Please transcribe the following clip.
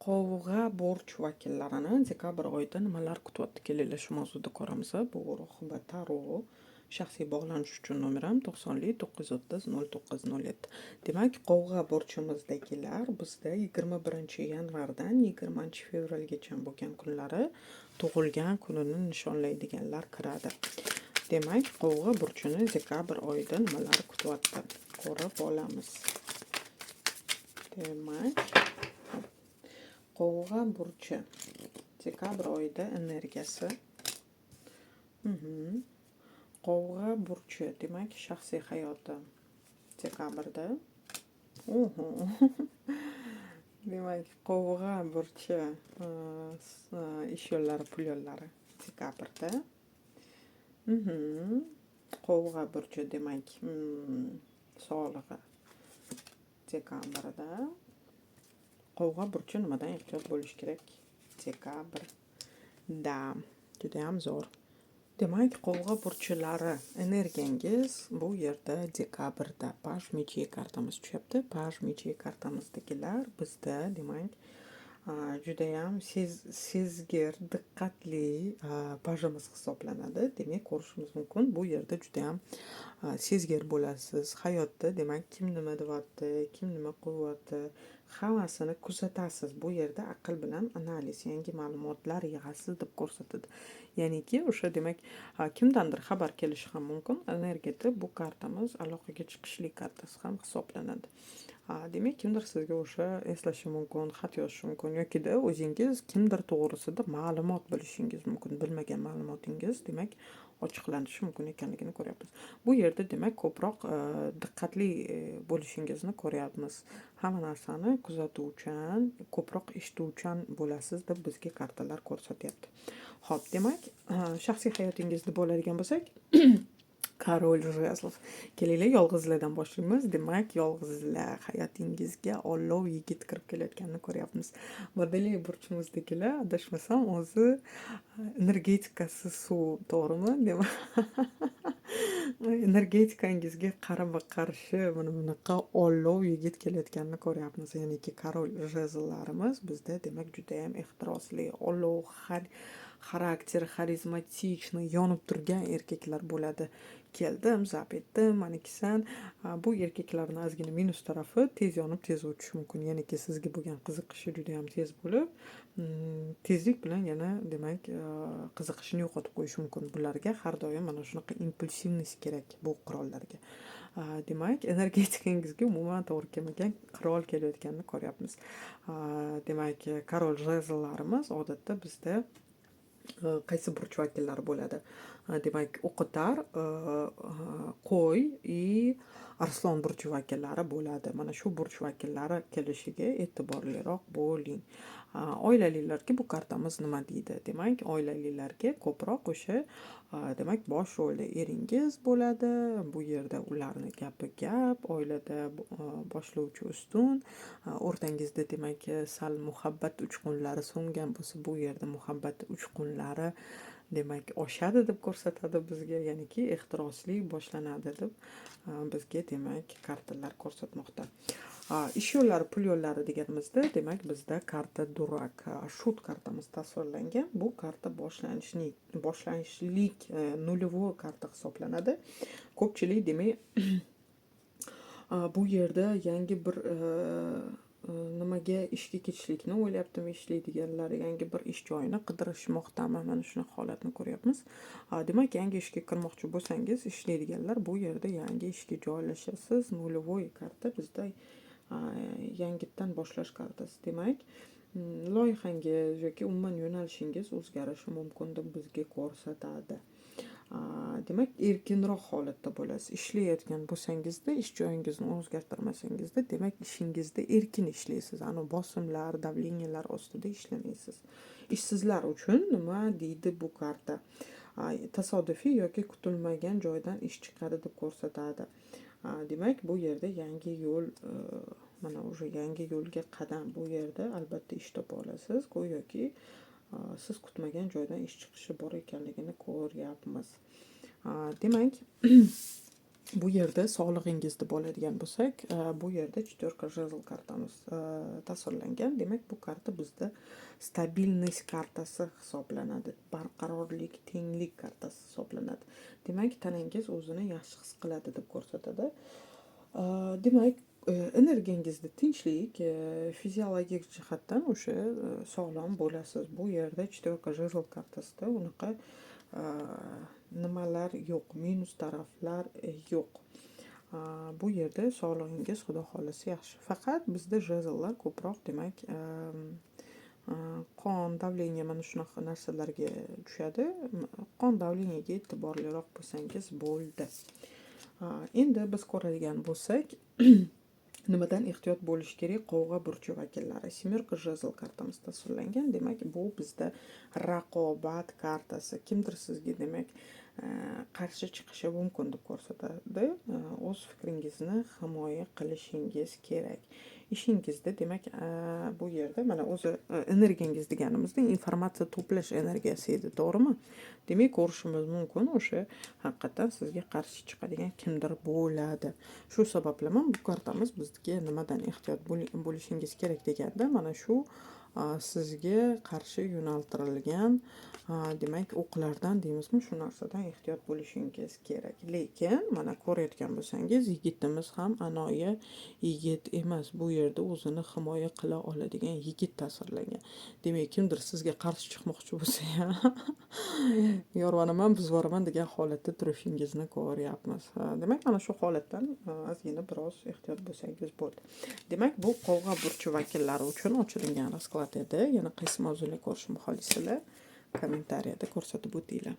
Qovg'a burch vakillarini dekabr oyida nimalar kutyapti kelinglar shu mavzuda ko'ramiz. Bu guruh va tarot shaxsiy bog'lanish uchun nomeram 90 30 09 07. Demak, qovg'a burchimizdagilar bizda 21 yanvardan 20 fevralgacha bo'lgan kunlari tug'ilgan kunini nishonlaydiganlar kiradi. Demak, qovg'a burchini dekabr oyida nimalar kutyapti ko'rib olamiz. Demak, qovg'a burchi dekabr oyida energiyasi. Qovg'a burchi demak shaxsiy hayoti dekabrda. Demak, qovg'a burchi ish yo'llari, pul yo'llari dekabrda. Qovg'a burchi demak sog'lig'i dekabrda. Qovg'a burchi nimadan ehtiyot bo'lish kerak dekabrda? Juda ham zo'r. Demak, qovg'a burchilari energiyangiz bu yerda dekabrda. Paj mechey kartamiz tushyapti. Paj mechey kartamizdagilar bizda demak judayam sezgir, diqqatli pajimiz hisoblanadi. Demak, ko'rishimiz mumkin. Bu yerda judayam sezgir bo'lasiz. Hayotda demak kim nima deyapti, kim nima qilyapti, hammasini kuzatasiz. Bu yerda aql bilan analiz, yangi ma'lumotlar yig'asiz deb ko'rsatadi. Ya'niki o'sha demak kimdandir xabar kelishi ham mumkin. Energiyada bu kartamiz aloqaga chiqishli kartasi ham hisoblanadi. Demak, kimdir sizga o'sha eslashi mumkin, xat yozishi mumkin yoki-da o'zingiz kimdir to'g'risida ma'lumot bilishingiz mumkin. Bilmagan ma'lumotingiz demak ochiqlanishi mumkin ekanligini ko'ryapmiz. Bu yerda demak ko'proq diqqatli bo'lishingizni ko'ryapmiz. Hamma narsani kuzatuvchan, ko'proq eshituvchan bo'lasiz deb bizga kartalar ko'rsatyapti. Xo'p, demak, shaxsiy hayotingizda bo'ladigan bo'lsak, Korol jezlov. Kelinglar yolg'izlardan boshlaymiz. Demak, yolg'izlar hayotingizga olov yigit kirib kelayotganini ko'ryapmiz. Vodoley burchimizdagilar adashmasam o'zi energetikasi suv, to'g'rimi? Demak, energetikangizga qarama qarshi mana bunaqa olov yigit kelayotganini ko'ryapmiz. Ya'niki Korol jezllarimiz bizda demak juda ham ehtirosli, olov xarakter, xarizmatichni, yonib turgan erkaklar bo'ladi. Keldim, zap etdim, manikisan. Bu erkaklarning ozgina minus tarafi tez yonib, tez o'tishi mumkin. Ya'niki sizga bo'lgan qiziqishi juda ham tez bo'lib, tezlik bilan yana demak qiziqishini yo'qotib qo'yishi mumkin. Bularga har doim mana shunaqa impulsivность kerak bu qirollarga. Demak, energetikangizga umuman to'g'ri kelmagan qirol kelayotganini ko'ryapmiz. Demak, Korol jezllarimiz odatda bizda qaysi burch vakillari bo'ladi? Demak, o'qitar, qo'y и arslon burchi vakillari bo'ladi. Mana shu burch vakillari kelishiga e'tiborliroq bo'ling. Oilalilarga bu kartamiz nima deydi? Demak, oilalilarga ko'proq o'sha demak bosh rolda eringiz bo'ladi. Bu yerda ularni gapi gap, oilada boshlovchi ustun, o'rtangizda demak sal muhabbat uchqunlari so'ngan bo'lsa, bu yerda muhabbat uchqunlari demak oshadi deb ko'rsatadi bizga, ya'niki ehtirosli boshlanadi deb bizga demak kartalar ko'rsatmoqda. Ish yo'llari, pul yo'llari deganimizda demak bizda karta durak, shut kartamiz tasvirlangan. Bu karta boshlanishlik nulyovoy karta hisoblanadi. Ko'pchilik demak bu yerda yangi bir nimaga ishga ketishlikni o'ylayaptimi, ishlaydiganlar yangi bir ish joyini qidirishmoqdami, mana shunaqa holatni ko'ryapmiz. Demak, yangi ishga kirmoqchi bo'lsangiz, ishlaydiganlar bu yerda yangi ishga joylashasiz. Nulyovoy karta bizda yangitdan boshlash kartasi. Demak, loyihangiz yoki umuman yo'nalishingiz o'zgarishi mumkin deb bizga ko'rsatadi. Demak, erkinroq holatda bo'lasiz. Ishlayotgan bo'lsangizda, ish joyingizni o'zgartirmasangizda, demak, ishingizda erkin ishlaysiz. Bosimlar, davleniyalar ostida ishlamaysiz. Ishsizlar uchun nima deydi bu karta? Tasodifiy yoki kutilmagan joydan ish chiqadi deb ko'rsatadi. Demak, bu yerda yangi yo'l, mana o'sha yangi yo'lga qadam. Bu yerda albatta ish topa olasiz, go'yoki siz kutmagan joydan ish chiqishi bor ekanligini ko'ryapmiz. Demak, bu yerda sog'lig'ingizni bo'ladigan bo'lsak, bu yerda четверка jezl kartamiz tasvirlangan. Demak, bu karta bizda stabilность kartasi hisoblanadi. Barqarorlik, tenglik kartasi hisoblanadi. Demak, tanangiz o'zini yaxshi his qiladi deb ko'rsatadi. Demak, energiyangizda tinchlik, fiziologik jihatdan o'sha sog'lom bo'lasiz. Bu yerda четверка jezl kartasida unaqa nimalar yo'q, minus taraflar yo'q. Bu yerda sog'lig'ingiz xudo xohlasa yaxshi. Faqat bizda jezllar ko'proq demak qon davleniya mana shunaqa narsalarga tushadi. Qon davleniyaga e'tiborliroq bo'lsangiz bo'ldi. Endi biz ko'radigan bo'lsak, nimadan ehtiyot bo'lish kerak? Qovg'a burchi vakillari. Семерка jezl kartamiz tasvirlangan. Demak, bu bizda raqobat kartasi. Kimdir sizga demak qarshi chiqishi mumkin deb ko'rsatadi. O'z fikringizni himoya qilishingiz kerak. Ishingizda demak bu yerda mana o'zi energiyangiz deganimizda informatsiya to'plash energiyasi edi, to'g'rimi? Demak, ko'rishimiz mumkin o'sha haqiqatan sizga qarshi chiqadigan kimdir bo'ladi. Shu sababli ham bu kartamiz bizga nimadan ehtiyot bo'lishingiz kerak deganda mana shu sizga qarshi yo'naltirilgan demak o'qlardan deymizmi, shu narsadan ehtiyot bo'lishingiz kerak. Lekin mana ko'rayotgan bo'lsangiz, yigitimiz ham anoyi yigit emas. Bu yerda o'zini himoya qila oladigan yigit tasvirlangan. Demak, kimdir sizga qarshi chiqmoqchi bo'lsa ham yorvonaman, buzvoraman degan holatda turishingizni ko'ryapmiz. Demak, mana shu holatdan ozgina biroz ehtiyot bo'lsangiz bo'ldi. Demak, bu qovg'a burchi vakillari uchun ochilgan rasklad edi. Yana qaysi mavzuni ko'rishni xohlaysizlar? Kommentariyada ko'rsatib o'tinglar.